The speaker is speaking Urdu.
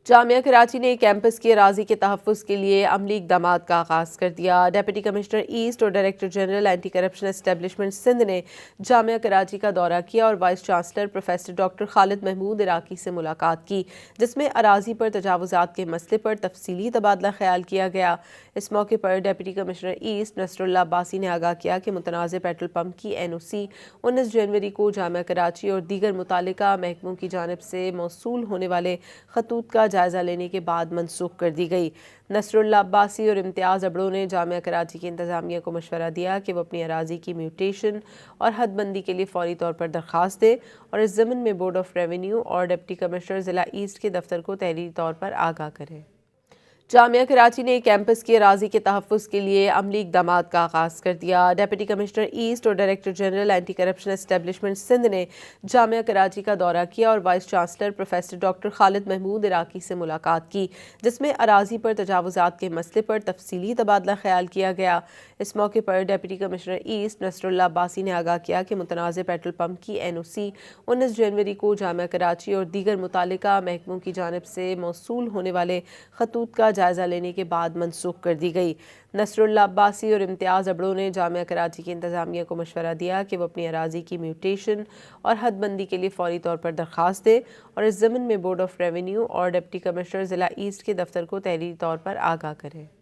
جامعہ کراچی نے کیمپس کی اراضی کے تحفظ کے لیے عملی اقدامات کا آغاز کر دیا۔ ڈپٹی کمشنر ایسٹ اور director general anti corruption establishment Sindh نے جامعہ کراچی کا دورہ کیا اور vice chancellor professor doctor Khalid Mahmood Iraqi سے ملاقات کی، جس میں اراضی پر تجاوزات کے مسئلے پر تفصیلی تبادلہ خیال کیا گیا۔ اس موقع پر ڈپٹی کمشنر ایسٹ نصر اللہ عباسی نے آگاہ کیا کہ متنازع پیٹرول پمپ کی NOC 19 جنوری کو جامعہ کراچی اور دیگر متعلقہ محکموں کی جانب سے موصول ہونے والے خطوط کا جائزہ لینے کے بعد منسوخ کر دی گئی۔ نصر اللہ عباسی اور امتیاز ابڑو نے جامعہ کراچی کی انتظامیہ کو مشورہ دیا کہ وہ اپنی اراضی کی میوٹیشن اور حد بندی کے لیے فوری طور پر درخواست دے اور اس ضمن میں بورڈ آف ریونیو اور ڈپٹی کمشنر ضلع ایسٹ کے دفتر کو تحریری طور پر آگاہ کرے۔ جامعہ کراچی نے کیمپس کی اراضی کے تحفظ کے لیے عملی اقدامات کا آغاز کر دیا۔ ڈپٹی کمشنر ایسٹ اور director general anti corruption establishment Sindh نے جامعہ کراچی کا دورہ کیا اور vice chancellor professor doctor Khalid Mahmood Iraqi سے ملاقات کی، جس میں اراضی پر تجاوزات کے مسئلے پر تفصیلی تبادلہ خیال کیا گیا۔ اس موقع پر ڈپٹی کمشنر ایسٹ نصر اللہ عباسی نے آگاہ کیا کہ متنازع پیٹرول پمپ کی NOC 19 جنوری کو جامعہ کراچی اور دیگر متعلقہ محکموں کی جانب سے موصول ہونے والے خطوط کا جائزہ لینے کے بعد منسوخ کر دی گئی۔ نصر اللہ عباسی اور امتیاز ابڑو نے جامعہ کراچی کی انتظامیہ کو مشورہ دیا کہ وہ اپنی اراضی کی میوٹیشن اور حد بندی کے لیے فوری طور پر درخواست دے اور اس ضمن میں بورڈ آف ریونیو اور ڈپٹی کمشنر ضلع ایسٹ کے دفتر کو تحریری طور پر آگاہ کرے۔